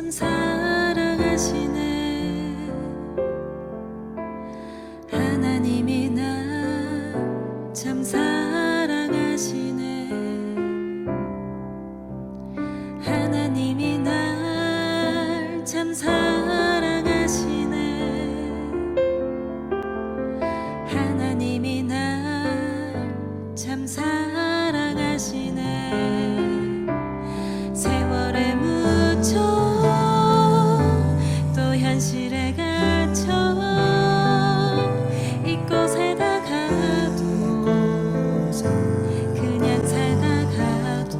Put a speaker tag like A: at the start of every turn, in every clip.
A: 참 사랑하시네. 하나님이 나 참 사랑하시네. 하나님이 날 참 사랑하시네. 하나님이 날 참 사랑하시네. 세월에 묻혀 또 현실에 갇혀 이곳에다 가도 그냥 살다가도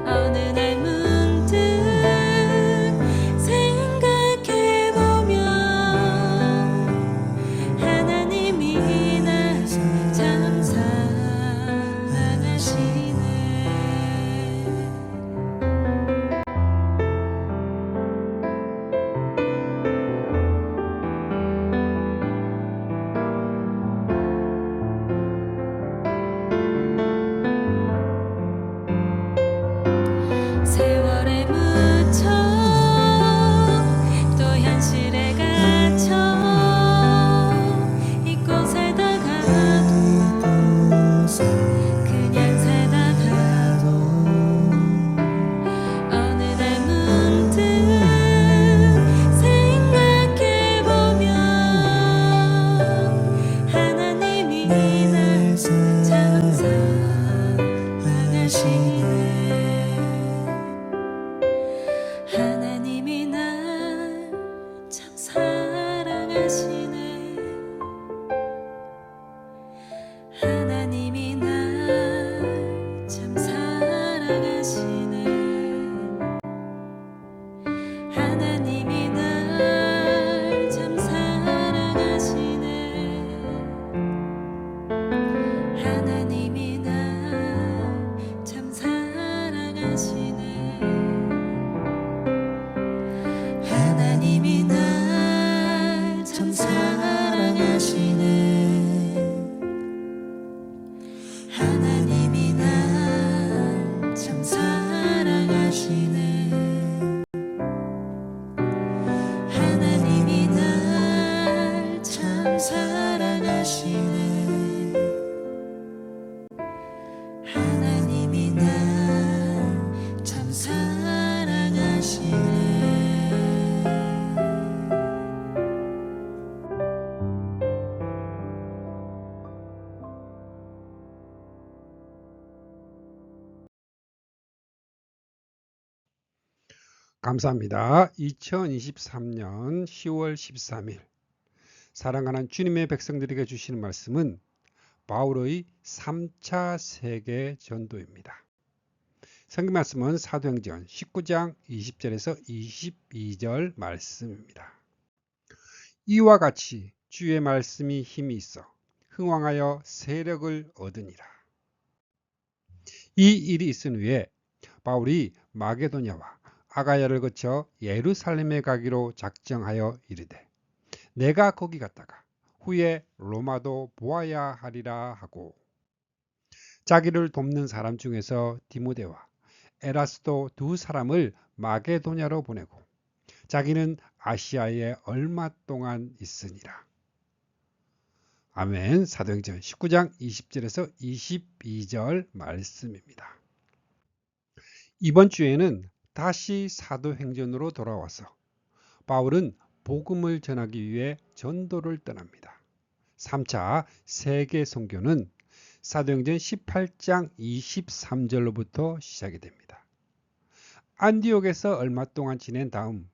A: 어느 날 문득 생각해보면 하나님이 날 참 사랑하시네. 세월에 묻혀 또 현실에 갇혀 이곳에다 가도 그냥 살다가도 어느 날 문득 생각해보면 하나님이 날 참 사랑하시네. 하나님이 날 참 사랑하시네. 하나님이 날 참 사랑하시네. 하나님이 날 참 사랑하시네. 하나님이 날 참 사랑하시네. 하나님이 날 참 사랑하시네. 하나님이 날 참 사랑하시네. 하나님이 날 참 사랑하시네. 하나님이 날 참 사랑하시네.
B: 감사합니다. 2023년 10월 13일 사랑하는 주님의 백성들에게 주시는 말씀은 바울의 3차 세계 전도입니다. 성경 말씀은 사도행전 19장 20절에서 22절 말씀입니다. 이와 같이 주의 말씀이 힘이 있어 흥왕하여 세력을 얻으니라. 이 일이 있은 후에 바울이 마게도냐와 아가야를 거쳐 예루살렘에 가기로 작정하여 이르되 내가 거기 갔다가 후에 로마도 보아야 하리라 하고 자기를 돕는 사람 중에서 디모데와 에라스도 두 사람을 마게도냐로 보내고 자기는 아시아에 얼마 동안 있으니라. 아멘. 사도행전 19장 20절에서 22절 말씀입니다. 이번 주에는 다시 사도행전으로 돌아와서 바울은 복음을 전하기 위해 전도를 떠납니다. 3차 세계 선교는 사도행전 18장 23절로부터 시작이 됩니다. 안디옥에서 얼마 동안 지낸 다음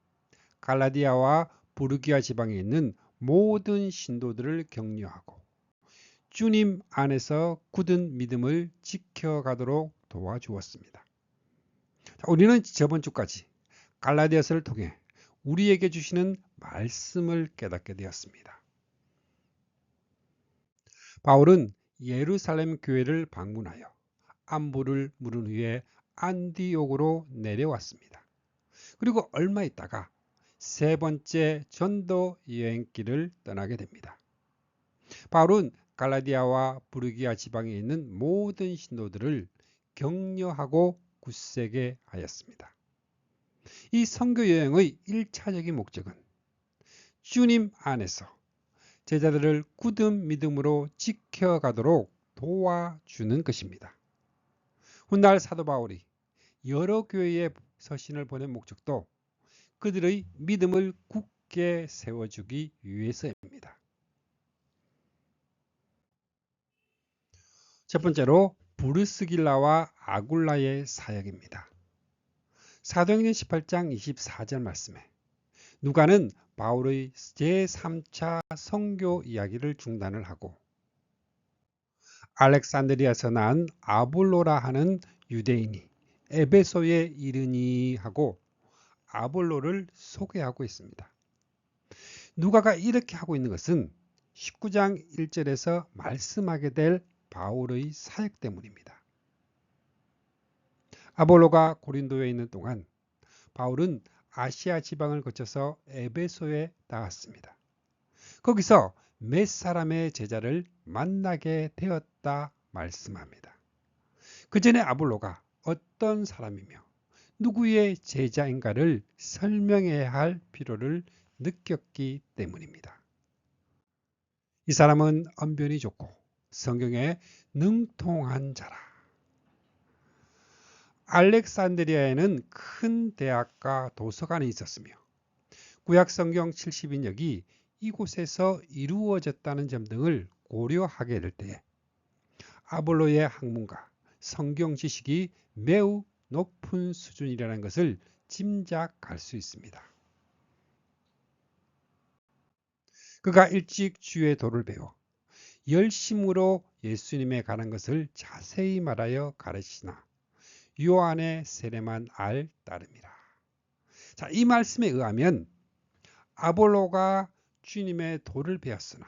B: 갈라디아와 부르기아 지방에 있는 모든 신도들을 격려하고 주님 안에서 굳은 믿음을 지켜가도록 도와주었습니다. 우리는 저번 주까지 갈라디아서를 통해 우리에게 주시는 말씀을 깨닫게 되었습니다. 바울은 예루살렘 교회를 방문하여 안부를 물은 후에 안디옥으로 내려왔습니다. 그리고 얼마 있다가 세 번째 전도 여행길을 떠나게 됩니다. 바울은 갈라디아와 부르기아 지방에 있는 모든 신도들을 격려하고 굳세게 하였습니다. 이 선교 여행의 1차적인 목적은 주님 안에서 제자들을 굳은 믿음으로 지켜가도록 도와주는 것입니다. 훗날 사도 바울이 여러 교회에 서신을 보낸 목적도 그들의 믿음을 굳게 세워주기 위해서입니다. 첫 번째로 브루스길라와 아굴라의 사역입니다. 사도행전 18장 24절 말씀에 누가는 바울의 제3차 선교 이야기를 중단을 하고 알렉산드리아에서 난 아볼로라 하는 유대인이 에베소에 이르니 하고 아볼로를 소개하고 있습니다. 누가가 이렇게 하고 있는 것은 19장 1절에서 말씀하게 될 바울의 사역 때문입니다. 아볼로가 고린도에 있는 동안 바울은 아시아 지방을 거쳐서 에베소에 나왔습니다. 거기서 몇 사람의 제자를 만나게 되었다 말씀합니다. 그 전에 아볼로가 어떤 사람이며 누구의 제자인가를 설명해야 할 필요를 느꼈기 때문입니다. 이 사람은 언변이 좋고 성경에 능통한 자라. 알렉산드리아에는 큰 대학과 도서관이 있었으며 구약 성경 70인역이 이곳에서 이루어졌다는 점 등을 고려하게 될 때에 아볼로의 학문과 성경 지식이 매우 높은 수준이라는 것을 짐작할 수 있습니다. 그가 일찍 주의 도를 배워 열심으로 예수님에 관한 것을 자세히 말하여 가르치나 요한의 세례만 알 따름이라. 자, 이 말씀에 의하면 아볼로가 주님의 도를 배웠으나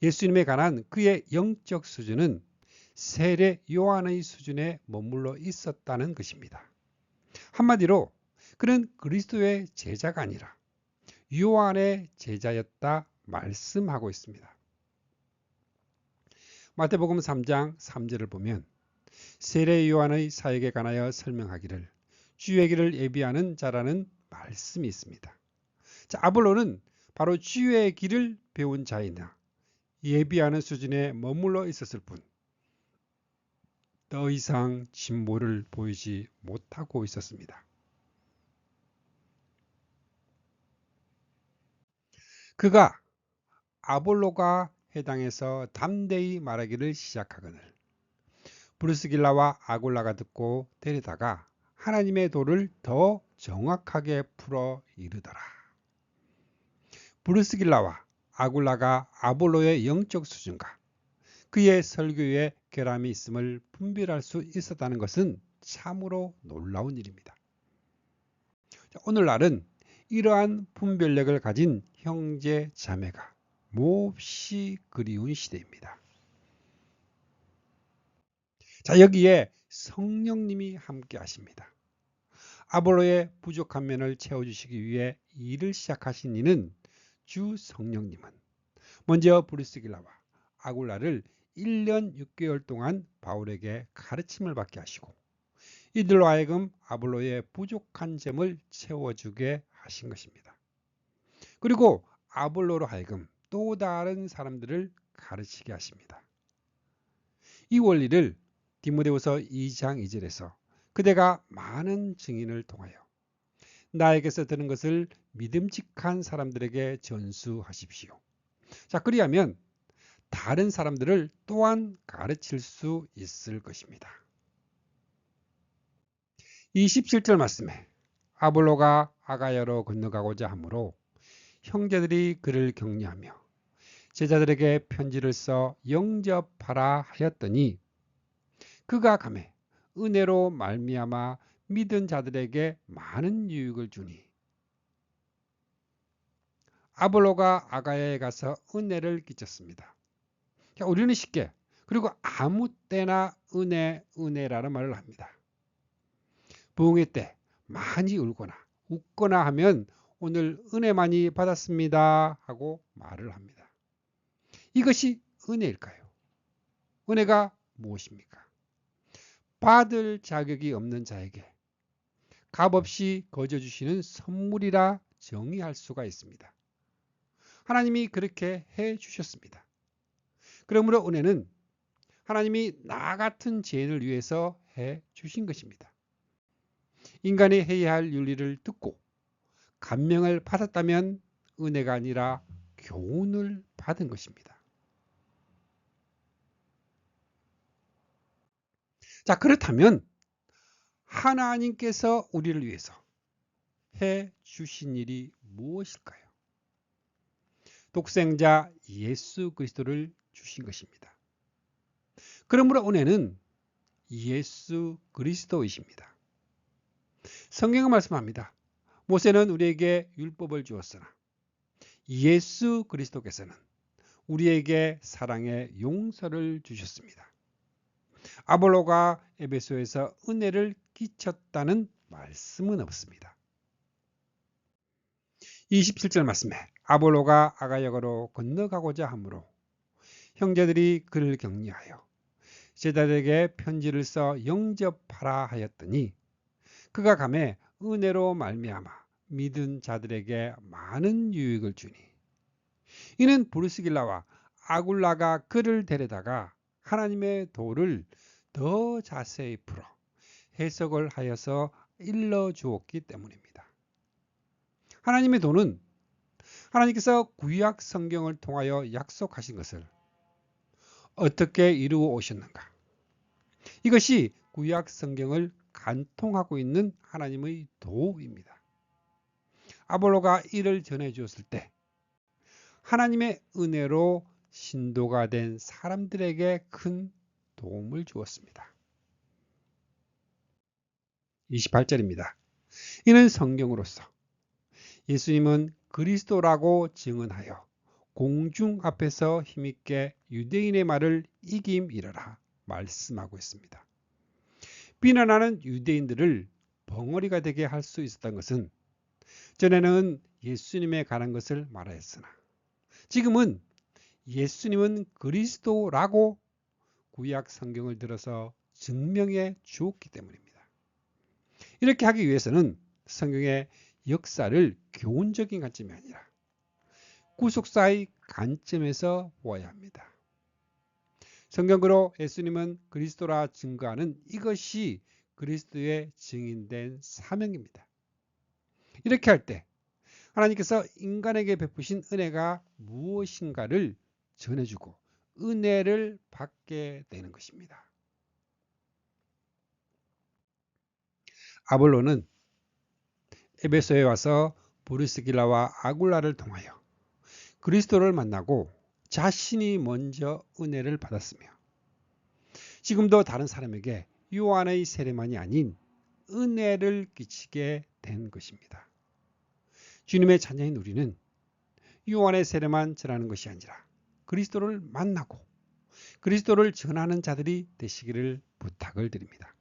B: 예수님에 관한 그의 영적 수준은 세례 요한의 수준에 머물러 있었다는 것입니다. 한마디로 그는 그리스도의 제자가 아니라 요한의 제자였다 말씀하고 있습니다. 마태복음 3장 3절을 보면 세례 요한의 사역에 관하여 설명하기를 주의 길을 예비하는 자라는 말씀이 있습니다. 자, 아볼로는 바로 주의 길을 배운 자이나 예비하는 수준에 머물러 있었을 뿐 더 이상 진보를 보이지 못하고 있었습니다. 그가 아볼로가 해당해서 담대히 말하기를 시작하거늘 브루스길라와 아굴라가 듣고 데리다가 하나님의 도를 더 정확하게 풀어 이르더라. 브루스길라와 아굴라가 아볼로의 영적 수준과 그의 설교에 결함이 있음을 분별할 수 있었다는 것은 참으로 놀라운 일입니다. 오늘날은 이러한 분별력을 가진 형제 자매가 몹시 그리운 시대입니다. 자, 여기에 성령님이 함께 하십니다. 아볼로의 부족한 면을 채워주시기 위해 일을 시작하신 이는 주 성령님은 먼저 브루스길라와 아굴라를 1년 6개월 동안 바울에게 가르침을 받게 하시고 이들로 하여금 아볼로의 부족한 점을 채워주게 하신 것입니다. 그리고 아볼로로 하여금 또 다른 사람들을 가르치게 하십니다. 이 원리를 디모데후서 2장 2절에서 그대가 많은 증인을 통하여 나에게서 들은 것을 믿음직한 사람들에게 전수하십시오. 자, 그리하면 다른 사람들을 또한 가르칠 수 있을 것입니다. 27절 말씀에 아볼로가 아가야로 건너가고자 하므로 형제들이 그를 격려하며 제자들에게 편지를 써 영접하라 하였더니 그가 가매 은혜로 말미암아 믿은 자들에게 많은 유익을 주니 아볼로가 아가야에 가서 은혜를 끼쳤습니다. 우리는 쉽게 그리고 아무 때나 은혜라는 말을 합니다. 부흥회 때 많이 울거나 웃거나 하면 오늘 은혜 많이 받았습니다 하고 말을 합니다. 이것이 은혜일까요? 은혜가 무엇입니까? 받을 자격이 없는 자에게 값없이 거저 주시는 선물이라 정의할 수가 있습니다. 하나님이 그렇게 해 주셨습니다. 그러므로 은혜는 하나님이 나 같은 죄인을 위해서 해 주신 것입니다. 인간이 해야 할 윤리를 듣고 감명을 받았다면 은혜가 아니라 교훈을 받은 것입니다. 자, 그렇다면 하나님께서 우리를 위해서 해 주신 일이 무엇일까요? 독생자 예수 그리스도를 주신 것입니다. 그러므로 은혜는 예수 그리스도이십니다. 성경은 말씀합니다. 모세는 우리에게 율법을 주었으나 예수 그리스도께서는 우리에게 사랑의 용서를 주셨습니다. 아볼로가 에베소에서 은혜를 끼쳤다는 말씀은 없습니다. 27절 말씀에 아볼로가 아가야가로 건너가고자 하므로 형제들이 그를 격려하여 제자들에게 편지를 써 영접하라 하였더니 그가 감에 은혜로 말미암아 믿은 자들에게 많은 유익을 주니 이는 브루스길라와 아굴라가 그를 데려다가 하나님의 도를 더 자세히 풀어 해석을 하여서 일러주었기 때문입니다. 하나님의 도는 하나님께서 구약 성경을 통하여 약속하신 것을 어떻게 이루어 오셨는가? 이것이 구약 성경을 간통하고 있는 하나님의 도입니다. 아볼로가 이를 전해 주었을 때 하나님의 은혜로 신도가 된 사람들에게 큰 도움을 주었습니다. 28절입니다. 이는 성경으로서 예수님은 그리스도라고 증언하여 공중 앞에서 힘있게 유대인의 말을 이김이러라 말씀하고 있습니다. 비난하는 유대인들을 벙어리가 되게 할 수 있었던 것은 전에는 예수님에 관한 것을 말하였으나 지금은 예수님은 그리스도라고 구약 성경을 들어서 증명해 주었기 때문입니다. 이렇게 하기 위해서는 성경의 역사를 교훈적인 관점이 아니라 구속사의 관점에서 보아야 합니다. 성경으로 예수님은 그리스도라 증거하는 이것이 그리스도의 증인된 사명입니다. 이렇게 할 때 하나님께서 인간에게 베푸신 은혜가 무엇인가를 전해주고 은혜를 받게 되는 것입니다. 아볼로는 에베소에 와서 브루스길라와 아굴라를 통하여 그리스도를 만나고 자신이 먼저 은혜를 받았으며 지금도 다른 사람에게 요한의 세례만이 아닌 은혜를 끼치게 된 것입니다. 주님의 자녀인 우리는 요한의 세례만 전하는 것이 아니라 그리스도를 만나고 그리스도를 전하는 자들이 되시기를 부탁을 드립니다.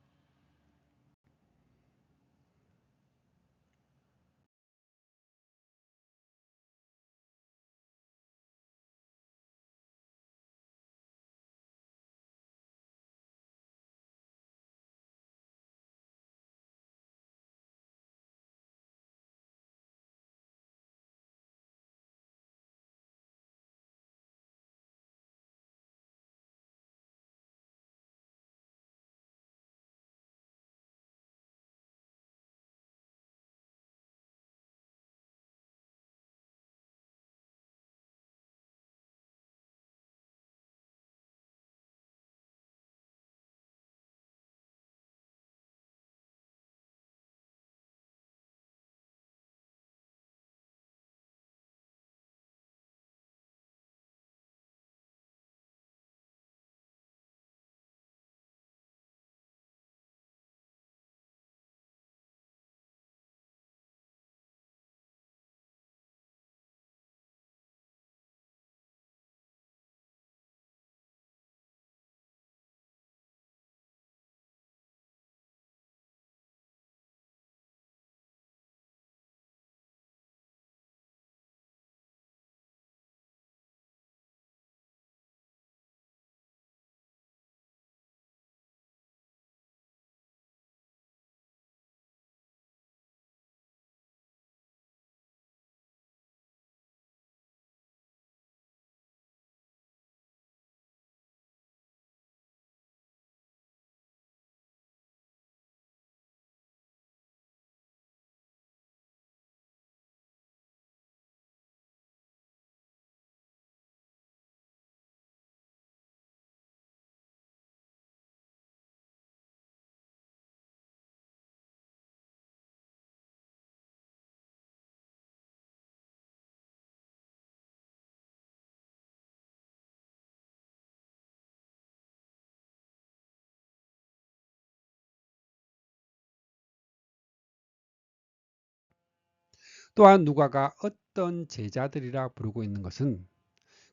B: 또한 누가가 어떤 제자들이라 부르고 있는 것은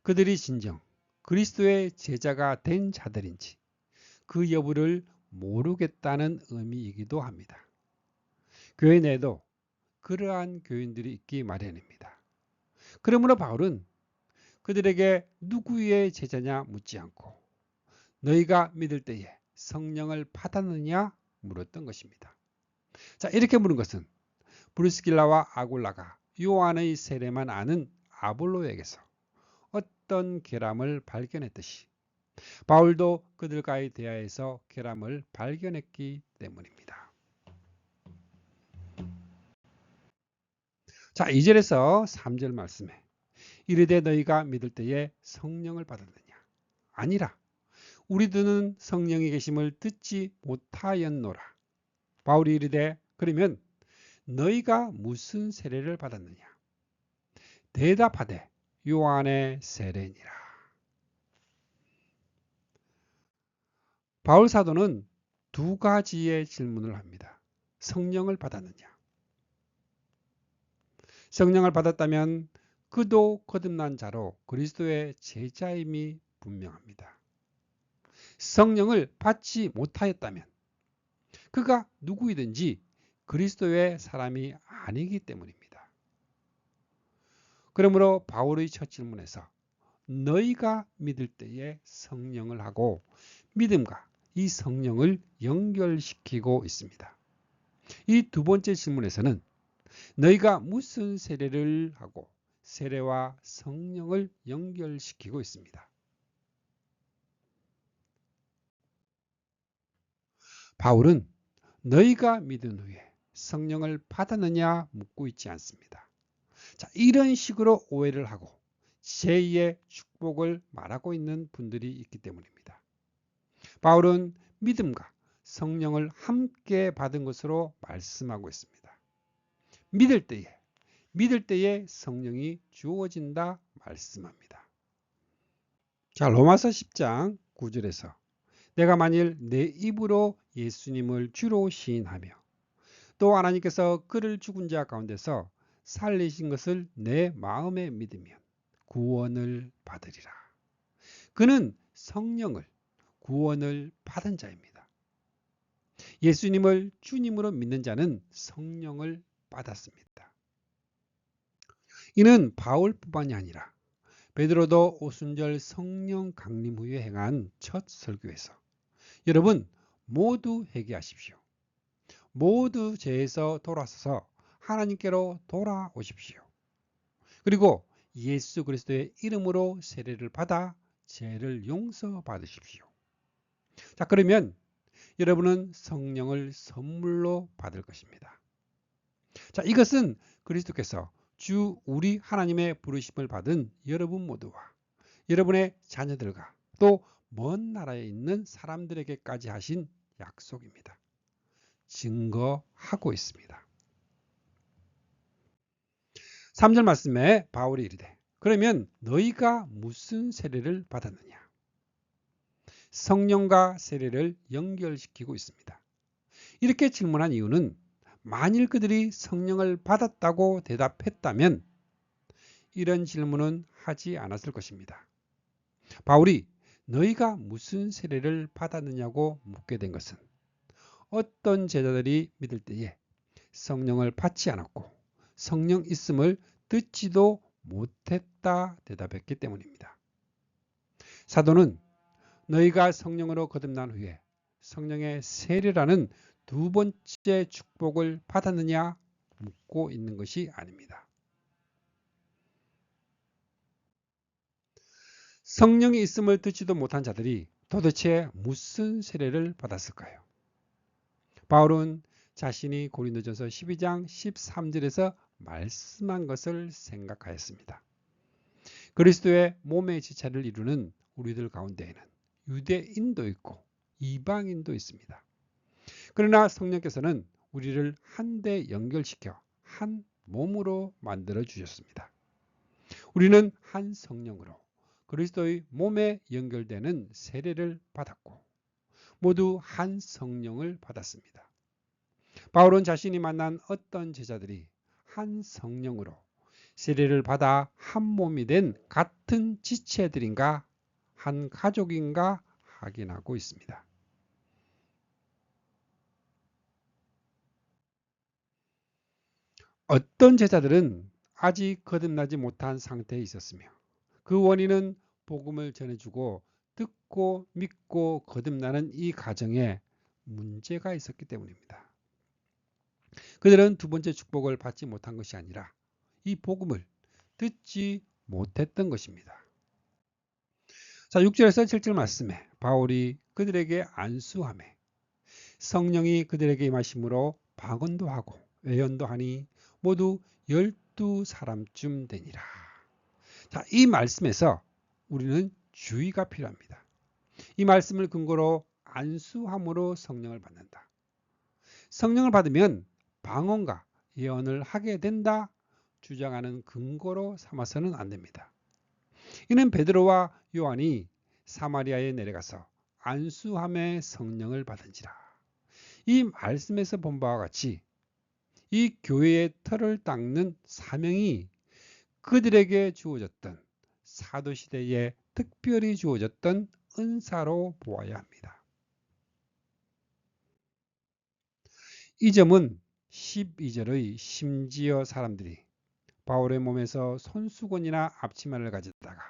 B: 그들이 진정 그리스도의 제자가 된 자들인지 그 여부를 모르겠다는 의미이기도 합니다. 교회 내에도 그러한 교인들이 있기 마련입니다. 그러므로 바울은 그들에게 누구의 제자냐 묻지 않고 너희가 믿을 때에 성령을 받았느냐 물었던 것입니다. 자, 이렇게 물은 것은 브리스길라와 아굴라가 요한의 세례만 아는 아볼로에게서 어떤 결함을 발견했듯이 바울도 그들과의 대화에서 결함을 발견했기 때문입니다. 자, 2절에서 3절 말씀에 이르되 너희가 믿을 때에 성령을 받았느냐? 아니라 우리들은 성령이 계심을 듣지 못하였노라. 바울이 이르되 그러면 너희가 무슨 세례를 받았느냐? 대답하되 요한의 세례니라. 바울 사도는 두 가지의 질문을 합니다. 성령을 받았느냐? 성령을 받았다면 그도 거듭난 자로 그리스도의 제자임이 분명합니다. 성령을 받지 못하였다면 그가 누구이든지 그리스도의 사람이 아니기 때문입니다. 그러므로 바울의 첫 질문에서 너희가 믿을 때에 성령을 하고 믿음과 이 성령을 연결시키고 있습니다. 이 두 번째 질문에서는 너희가 무슨 세례를 하고 세례와 성령을 연결시키고 있습니다. 바울은 너희가 믿은 후에 성령을 받았느냐 묻고 있지 않습니다. 자, 이런 식으로 오해를 하고 제2의 축복을 말하고 있는 분들이 있기 때문입니다. 바울은 믿음과 성령을 함께 받은 것으로 말씀하고 있습니다. 믿을 때에 성령이 주어진다 말씀합니다. 자, 로마서 10장 9절에서 내가 만일 내 입으로 예수님을 주로 시인하며 또 하나님께서 그를 죽은 자 가운데서 살리신 것을 내 마음에 믿으면 구원을 받으리라. 그는 성령을 구원을 받은 자입니다. 예수님을 주님으로 믿는 자는 성령을 받았습니다. 이는 바울뿐만이 아니라 베드로도 오순절 성령 강림 후에 행한 첫 설교에서 여러분 모두 회개하십시오. 모두 죄에서 돌아서서 하나님께로 돌아오십시오. 그리고 예수 그리스도의 이름으로 세례를 받아 죄를 용서받으십시오. 자, 그러면 여러분은 성령을 선물로 받을 것입니다. 자, 이것은 그리스도께서 주 우리 하나님의 부르심을 받은 여러분 모두와 여러분의 자녀들과 또 먼 나라에 있는 사람들에게까지 하신 약속입니다. 증거하고 있습니다. 3절 말씀에 바울이 이르되 그러면 너희가 무슨 세례를 받았느냐? 성령과 세례를 연결시키고 있습니다. 이렇게 질문한 이유는 만일 그들이 성령을 받았다고 대답했다면 이런 질문은 하지 않았을 것입니다. 바울이 너희가 무슨 세례를 받았느냐고 묻게 된 것은 어떤 제자들이 믿을 때에 성령을 받지 않았고 성령 있음을 듣지도 못했다 대답했기 때문입니다. 사도는 너희가 성령으로 거듭난 후에 성령의 세례라는 두 번째 축복을 받았느냐 묻고 있는 것이 아닙니다. 성령이 있음을 듣지도 못한 자들이 도대체 무슨 세례를 받았을까요? 바울은 자신이 고린도전서 12장 13절에서 말씀한 것을 생각하였습니다. 그리스도의 몸의 지체를 이루는 우리들 가운데에는 유대인도 있고 이방인도 있습니다. 그러나 성령께서는 우리를 한데 연결시켜 한 몸으로 만들어 주셨습니다. 우리는 한 성령으로 그리스도의 몸에 연결되는 세례를 받았고 모두 한 성령을 받았습니다. 바울은 자신이 만난 어떤 제자들이 한 성령으로 세례를 받아 한 몸이 된 같은 지체들인가 한 가족인가 확인하고 있습니다. 어떤 제자들은 아직 거듭나지 못한 상태에 있었으며 그 원인은 복음을 전해주고 듣고 믿고 거듭나는 이 과정에 문제가 있었기 때문입니다. 그들은 두 번째 축복을 받지 못한 것이 아니라 이 복음을 듣지 못했던 것입니다. 자, 6절에서 7절 말씀에 바울이 그들에게 안수하매 성령이 그들에게 임하심으로 방언도 하고 외연도 하니 모두 12사람쯤 되니라. 자, 이 말씀에서 우리는 주의가 필요합니다. 이 말씀을 근거로 안수함으로 성령을 받는다. 성령을 받으면 방언과 예언을 하게 된다 주장하는 근거로 삼아서는 안 됩니다. 이는 베드로와 요한이 사마리아에 내려가서 안수함에 성령을 받은지라. 이 말씀에서 본 바와 같이 이 교회의 털을 닦는 사명이 그들에게 주어졌던 사도시대에 특별히 주어졌던 은사로 보아야 합니다. 이 점은 12절의 심지어 사람들이 바울의 몸에서 손수건이나 앞치마를 가졌다가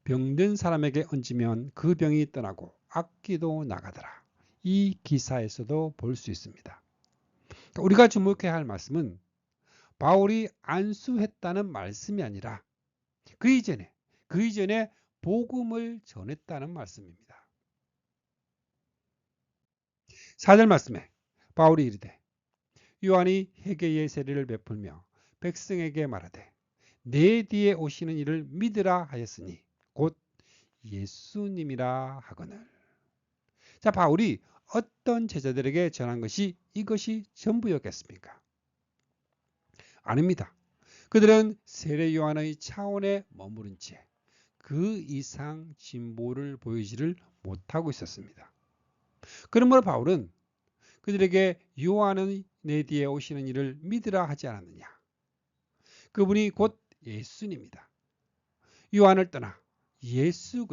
B: 병든 사람에게 얹으면 그 병이 떠나고 악기도 나가더라. 이 기사에서도 볼 수 있습니다. 우리가 주목해야 할 말씀은 바울이 안수했다는 말씀이 아니라 그 이전에 복음을 전했다는 말씀입니다. 4절 말씀에 바울이 이르되 요한이 회개의 세례를 베풀며 백성에게 말하되 내 뒤에 오시는 이를 믿으라 하였으니 곧 예수님이라 하거늘. 자, 바울이 어떤 제자들에게 전한 것이 이것이 전부였겠습니까? 아닙니다. 그들은 세례 요한의 차원에 머무른 채 그 이상 진보를 보이지를 못하고 있었습니다. 그러므로 바울은 그들에게 요한은 내 뒤에 오시는 이를 믿으라 하지 않았느냐. 그분이 곧 예수님이다. 요한을 떠나 예수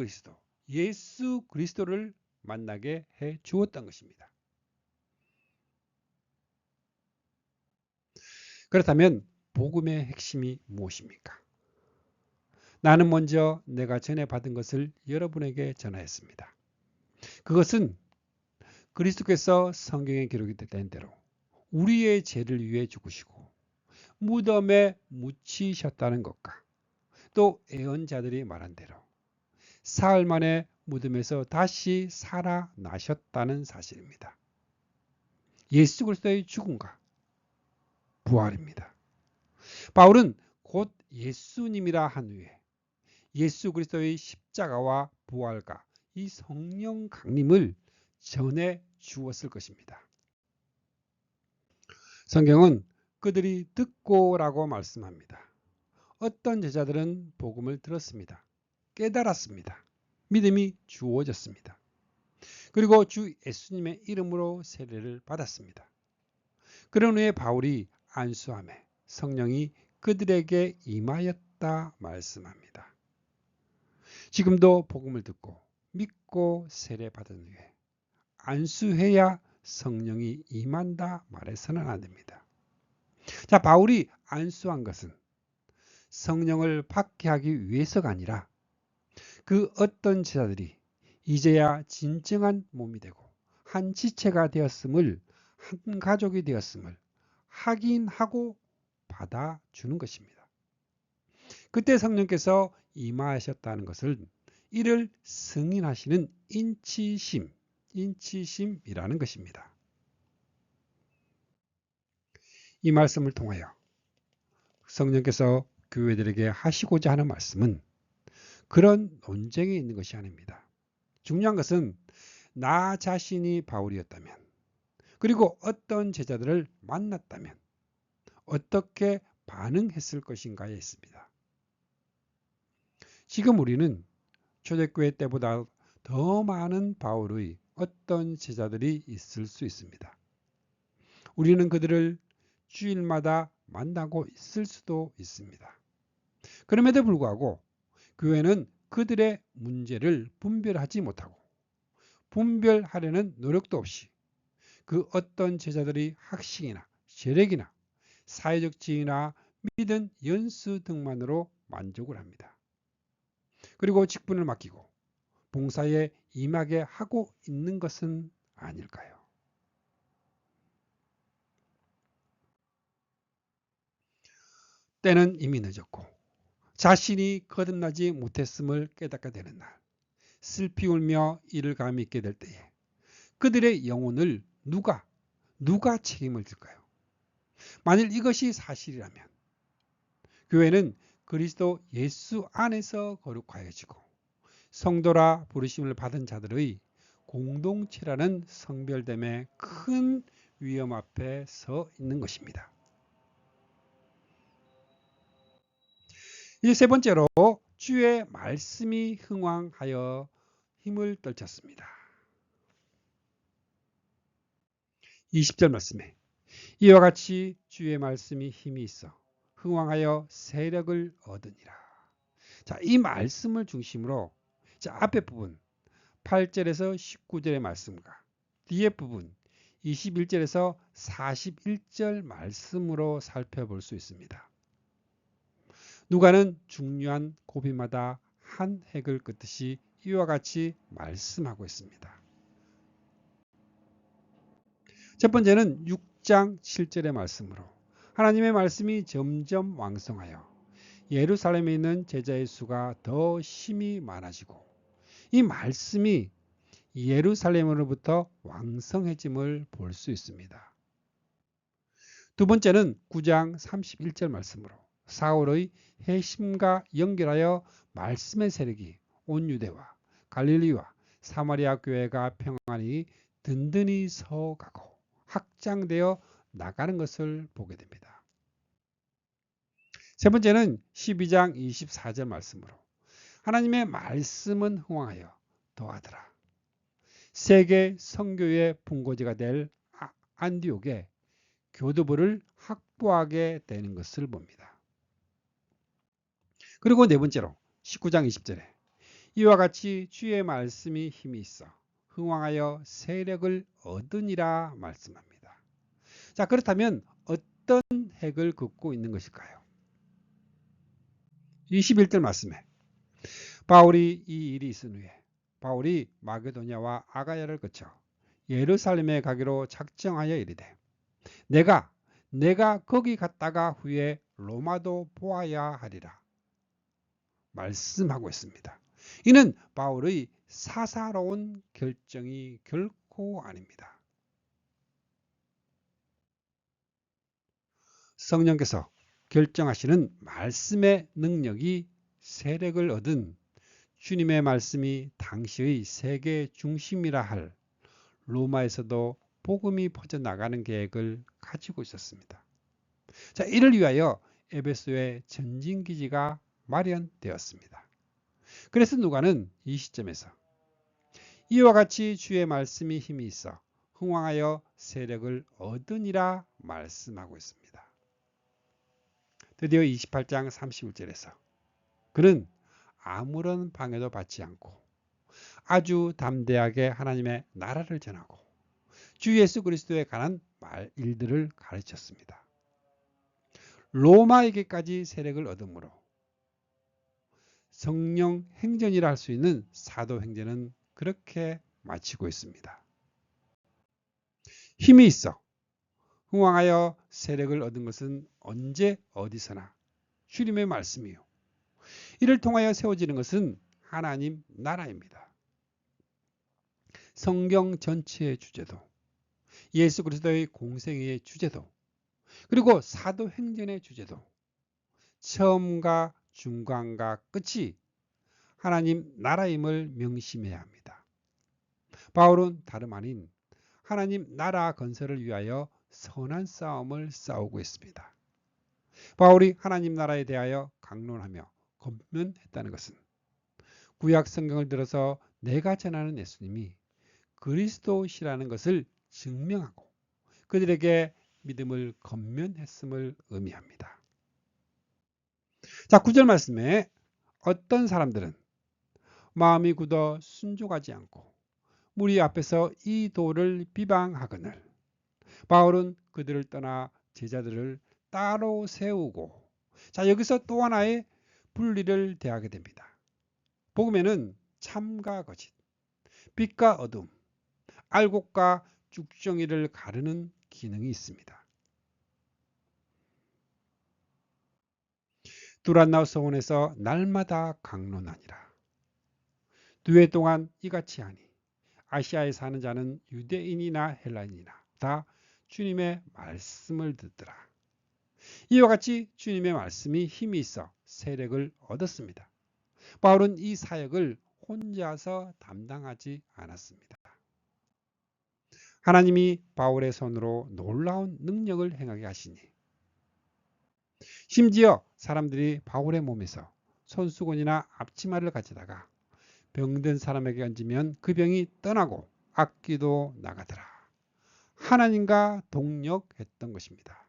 B: 그리스도를 만나게 해 주었던 것입니다. 그렇다면 복음의 핵심이 무엇입니까? 나는 먼저 내가 전에 받은 것을 여러분에게 전하였습니다. 그것은 그리스도께서 성경에 기록이 된 대로 우리의 죄를 위해 죽으시고 무덤에 묻히셨다는 것과 또 예언자들이 말한 대로 사흘 만에 무덤에서 다시 살아나셨다는 사실입니다. 예수 그리스도의 죽음과 부활입니다. 바울은 곧 예수님이라 한 후에 예수 그리스도의 십자가와 부활과 이 성령 강림을 전해 주었을 것입니다. 성경은 그들이 듣고라고 말씀합니다. 어떤 제자들은 복음을 들었습니다. 깨달았습니다. 믿음이 주어졌습니다. 그리고 주 예수님의 이름으로 세례를 받았습니다. 그런 후에 바울이 안수함에 성령이 그들에게 임하였다 말씀합니다. 지금도 복음을 듣고 믿고 세례 받은 후에 안수해야 성령이 임한다 말해서는 안 됩니다. 자, 바울이 안수한 것은 성령을 받게 하기 위해서가 아니라 그 어떤 제자들이 이제야 진정한 몸이 되고 한 지체가 되었음을, 한 가족이 되었음을 확인하고 받아주는 것입니다. 그때 성령께서 임하셨다는 것을 이를 승인하시는 인치심이라는 것입니다. 이 말씀을 통하여 성령께서 교회들에게 하시고자 하는 말씀은 그런 논쟁이 있는 것이 아닙니다. 중요한 것은 나 자신이 바울이었다면 그리고 어떤 제자들을 만났다면 어떻게 반응했을 것인가에 있습니다. 지금 우리는 초대교회 때보다 더 많은 바울의 어떤 제자들이 있을 수 있습니다. 우리는 그들을 주일마다 만나고 있을 수도 있습니다. 그럼에도 불구하고 교회는 그들의 문제를 분별하지 못하고 분별하려는 노력도 없이 그 어떤 제자들이 학식이나 재력이나 사회적 지위나 믿은 연수 등만으로 만족을 합니다. 그리고 직분을 맡기고 봉사에 임하게 하고 있는 것은 아닐까요? 때는 이미 늦었고 자신이 거듭나지 못했음을 깨닫게 되는 날, 슬피 울며 이를 감히 있게 될 때에 그들의 영혼을 누가 책임을 질까요? 만일 이것이 사실이라면 교회는 그리스도 예수 안에서 거룩하여지고 성도라 부르심을 받은 자들의 공동체라는 성별됨의 큰 위험 앞에 서 있는 것입니다. 이제 세 번째로 주의 말씀이 흥왕하여 힘을 떨쳤습니다. 20절 말씀에 이와 같이 주의 말씀이 힘이 있어 흥왕하여 세력을 얻으니라. 자, 이 말씀을 중심으로 앞에 부분 8절에서 19절의 말씀과 뒤에 부분 21절에서 41절 말씀으로 살펴볼 수 있습니다. 누가는 중요한 고비마다 한 획을 긋듯이 이와 같이 말씀하고 있습니다. 첫 번째는 6장 7절의 말씀으로 하나님의 말씀이 점점 왕성하여 예루살렘에 있는 제자의 수가 더 심히 많아지고 이 말씀이 예루살렘으로부터 왕성해짐을 볼 수 있습니다. 두 번째는 9장 31절 말씀으로 사울의 회심과 연결하여 말씀의 세력이 온 유대와 갈릴리와 사마리아 교회가 평안히 든든히 서가고 확장되어 나가는 것을 보게 됩니다. 세 번째는 12장 24절 말씀으로 하나님의 말씀은 흥왕하여 더하더라. 세계 선교의 분고지가 될 안디옥에 교도부를 확보하게 되는 것을 봅니다. 그리고 네 번째로 19장 20절에 이와 같이 주의 말씀이 힘이 있어 흥왕하여 세력을 얻으니라 말씀합니다. 자, 그렇다면 어떤 핵을 긋고 있는 것일까요? 21절 말씀에 바울이 이 일이 있은 후에 바울이 마게도냐와 아가야를 거쳐 예루살렘에 가기로 작정하여 이르되 내가 거기 갔다가 후에 로마도 보아야 하리라 말씀하고 있습니다. 이는 바울의 사사로운 결정이 결코 아닙니다. 성령께서 결정하시는 말씀의 능력이 세력을 얻은 주님의 말씀이 당시의 세계 중심이라 할 로마에서도 복음이 퍼져나가는 계획을 가지고 있었습니다. 자, 이를 위하여 에베소의 전진기지가 마련되었습니다. 그래서 누가는 이 시점에서 이와 같이 주의 말씀이 힘이 있어 흥왕하여 세력을 얻으니라 말씀하고 있습니다. 드디어 28장 31절에서 그는 아무런 방해도 받지 않고 아주 담대하게 하나님의 나라를 전하고 주 예수 그리스도에 관한 일들을 가르쳤습니다. 로마에게까지 세력을 얻으므로 성령 행전이라 할 수 있는 사도 행전은 그렇게 마치고 있습니다. 힘이 있어 흥왕하여 세력을 얻은 것은 언제 어디서나 주님의 말씀이요. 이를 통하여 세워지는 것은 하나님 나라입니다. 성경 전체의 주제도 예수 그리스도의 공생애의 주제도 그리고 사도행전의 주제도 처음과 중간과 끝이 하나님 나라임을 명심해야 합니다. 바울은 다름 아닌 하나님 나라 건설을 위하여 선한 싸움을 싸우고 있습니다. 바울이 하나님 나라에 대하여 강론하며 권면했다는 것은 구약 성경을 들어서 내가 전하는 예수님이 그리스도시라는 것을 증명하고 그들에게 믿음을 건면했음을 의미합니다. 자, 9절 말씀에 어떤 사람들은 마음이 굳어 순종하지 않고 무리 앞에서 이 도를 비방하거늘 바울은 그들을 떠나 제자들을 따로 세우고, 자, 여기서 또 하나의 분리를 대하게 됩니다. 복음에는 참과 거짓, 빛과 어둠, 알곡과 쭉정이를 가르는 기능이 있습니다. 두란노 서원에서 날마다 강론하니라. 두 해 동안 이같이 하니 아시아에 사는 자는 유대인이나 헬라인이나 다 주님의 말씀을 듣더라. 이와 같이 주님의 말씀이 힘이 있어 세력을 얻었습니다. 바울은 이 사역을 혼자서 담당하지 않았습니다. 하나님이 바울의 손으로 놀라운 능력을 행하게 하시니 심지어 사람들이 바울의 몸에서 손수건이나 앞치마를 가져다가 병든 사람에게 얹으면 그 병이 떠나고 악귀도 나가더라. 하나님과 동력했던 것입니다.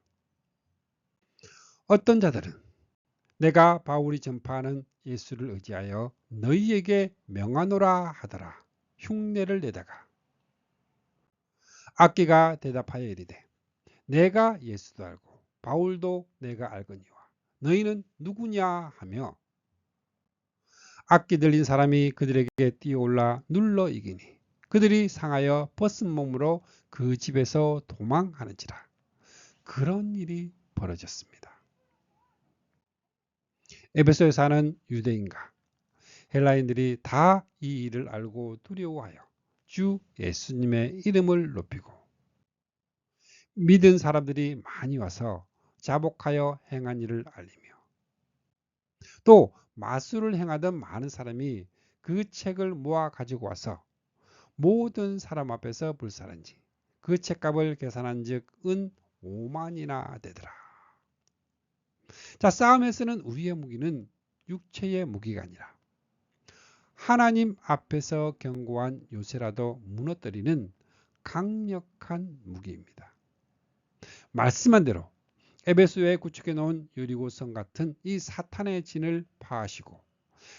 B: 어떤 자들은 내가 바울이 전파하는 예수를 의지하여 너희에게 명하노라 하더라 흉내를 내다가 악귀가 대답하여 이르되 내가 예수도 알고 바울도 내가 알거니와 너희는 누구냐 하며 악기 들린 사람이 그들에게 뛰어올라 눌러 이기니 그들이 상하여 벗은 몸으로 그 집에서 도망하는지라. 그런 일이 벌어졌습니다. 에베소에 사는 유대인과 헬라인들이 다 이 일을 알고 두려워하여 주 예수님의 이름을 높이고 믿은 사람들이 많이 와서 자복하여 행한 일을 알리며 또 마술을 행하던 많은 사람이 그 책을 모아 가지고 와서 모든 사람 앞에서 불살한지 그 책값을 계산한 즉 은 5만이나 되더라. 자, 싸움에 쓰는 우리의 무기는 육체의 무기가 아니라 하나님 앞에서 견고한 요새라도 무너뜨리는 강력한 무기입니다. 말씀한 대로 에베소에 구축해 놓은 여리고성 같은 이 사탄의 진을 파하시고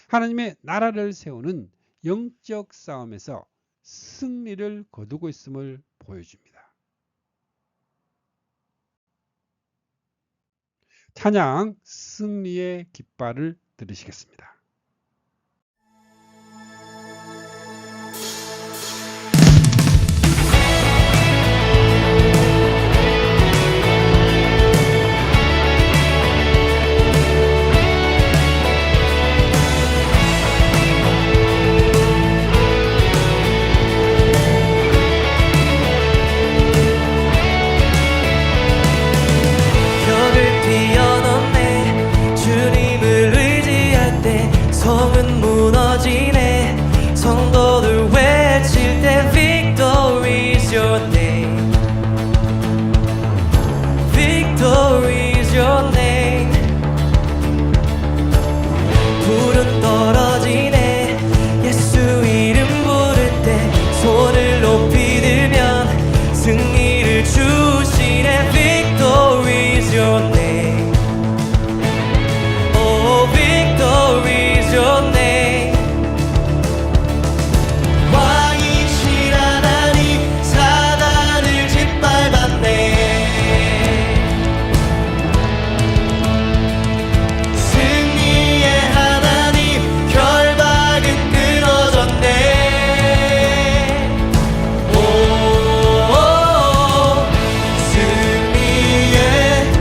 B: 하나님의 나라를 세우는 영적 싸움에서 승리를 거두고 있음을 보여줍니다. 찬양 승리의 깃발을 들으시겠습니다.
A: 벽을 뛰어넘네 주님을 의지할 때 성은 무너지네 성도들 외칠 때 Victory is your name Victory is your name 불은 떨어지네 예수 이름 부를 때 손을 높이 들면 승리를 주시네 Victory is your name Oh victory is your name 왕이신 하나님 사단을 짓밟았네 승리의 하나님 결박은 끊어졌네 오 승리의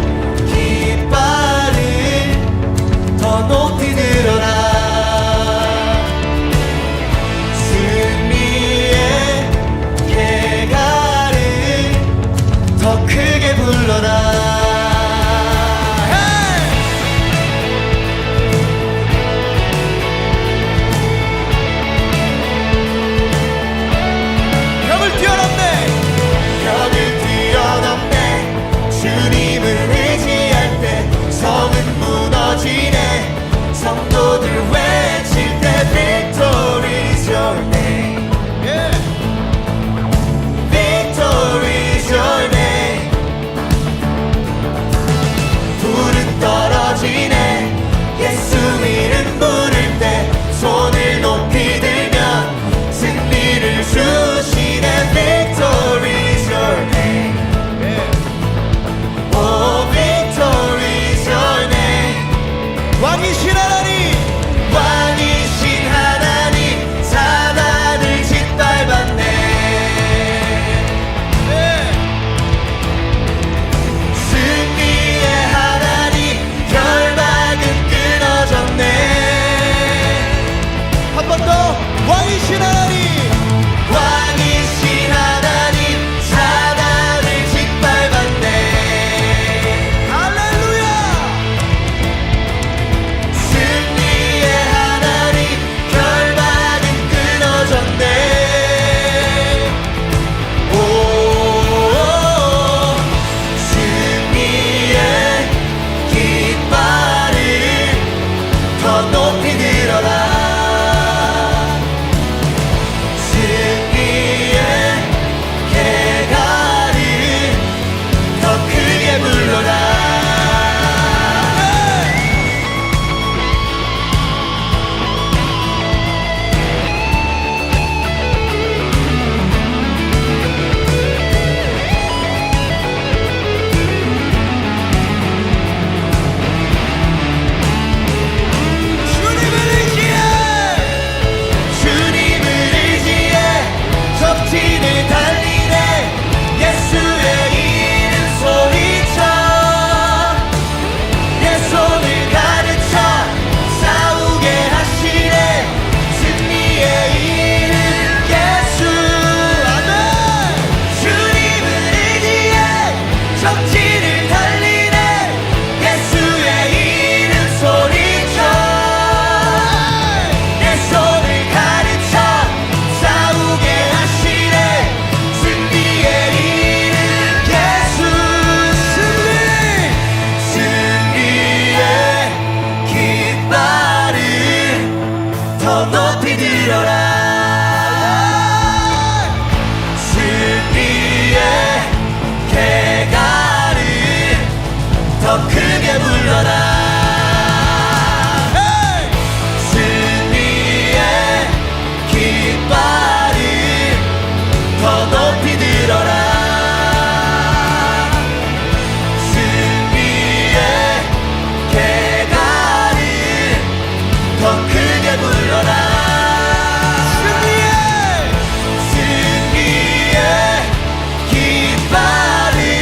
A: 깃발을 더 높이 들어라 승리의 개가를 더 크게 불러라 벽을 뛰어넘네 벽을 뛰어넘네 주님을 의지할 때 성은 무너지네 성도들 외칠 때 Victory is your name Victory is your name 더 크게 불러라. Hey! 승리의 깃발을 더 높이 들어라. 승리의 개가를 더 크게 불러라. 승리의 깃발을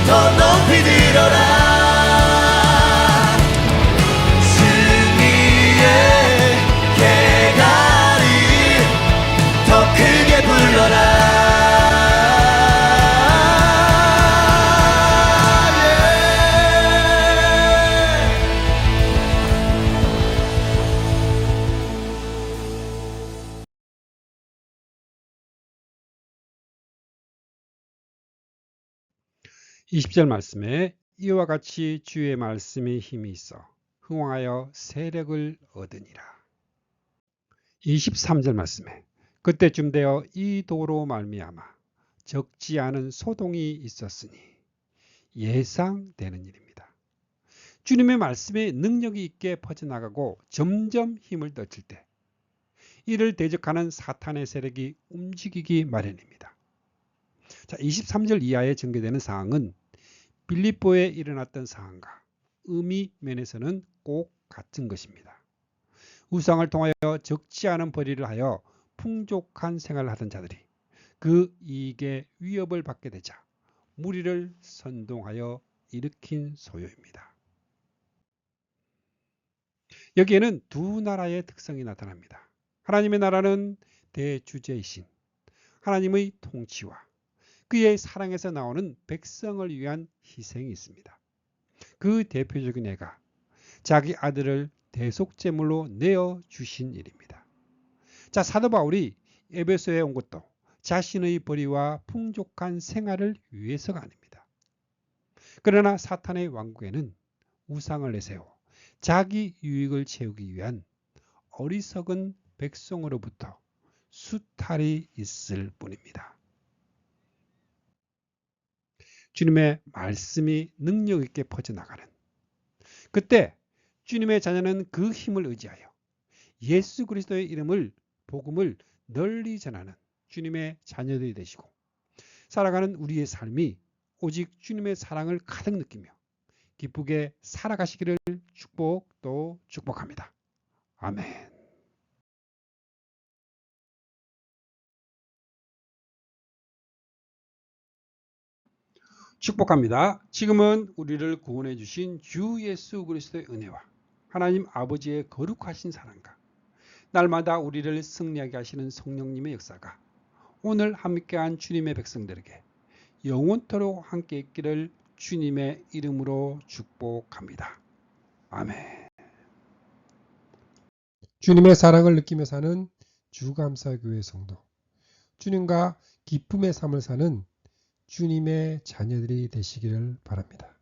A: 더 높이 들어라. 승리의 개가를 더 크게 불러라.
B: 예. 20절 말씀에 이와 같이 주의 말씀에 힘이 있어 흥왕하여 세력을 얻으니라. 23절 말씀에 그때쯤 되어 이 도로 말미암아 적지 않은 소동이 있었으니 예상되는 일입니다. 주님의 말씀에 능력이 있게 퍼져나가고 점점 힘을 떨칠 때 이를 대적하는 사탄의 세력이 움직이기 마련입니다. 자, 23절 이하에 전개되는 사항은 빌립보에 일어났던 상황과 의미 면에서는 꼭 같은 것입니다. 우상을 통하여 적지 않은 벌이를 하여 풍족한 생활을 하던 자들이 그 이익에 위협을 받게 되자 무리를 선동하여 일으킨 소요입니다. 여기에는 두 나라의 특성이 나타납니다. 하나님의 나라는 대주제이신 하나님의 통치와 그의 사랑에서 나오는 백성을 위한 희생이 있습니다. 그 대표적인 예가 자기 아들을 대속제물로 내어주신 일입니다. 자, 사도 바울이 에베소에 온 것도 자신의 벌이와 풍족한 생활을 위해서가 아닙니다. 그러나 사탄의 왕국에는 우상을 내세워 자기 유익을 채우기 위한 어리석은 백성으로부터 수탈이 있을 뿐입니다. 주님의 말씀이 능력 있게 퍼져나가는 그때 주님의 자녀는 그 힘을 의지하여 예수 그리스도의 이름을 복음을 널리 전하는 주님의 자녀들이 되시고 살아가는 우리의 삶이 오직 주님의 사랑을 가득 느끼며 기쁘게 살아가시기를 축복합니다. 아멘. 축복합니다. 지금은 우리를 구원해 주신 주 예수 그리스도의 은혜와 하나님 아버지의 거룩하신 사랑과 날마다 우리를 승리하게 하시는 성령님의 역사가 오늘 함께한 주님의 백성들에게 영원토록 함께 있기를 주님의 이름으로 축복합니다. 아멘.
C: 주님의 사랑을 느끼며 사는 주감사교회 성도, 주님과 기쁨의 삶을 사는 주님의 자녀들이 되시기를 바랍니다.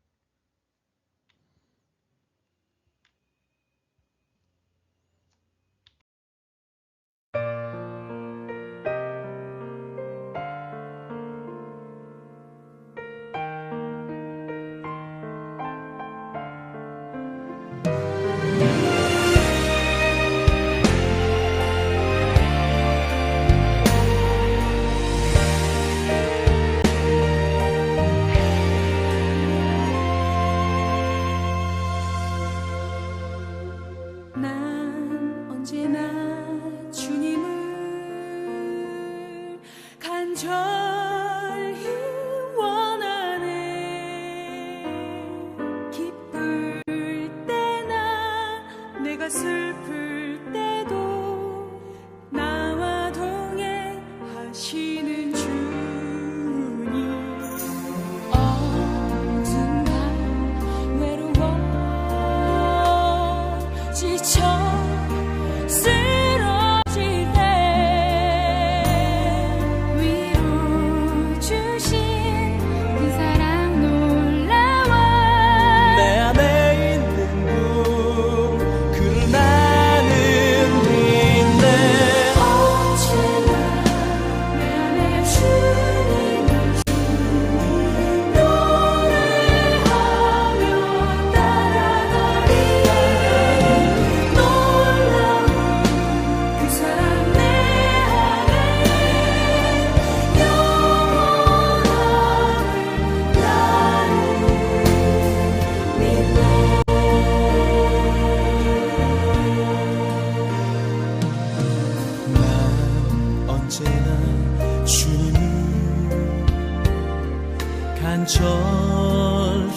A: 간절히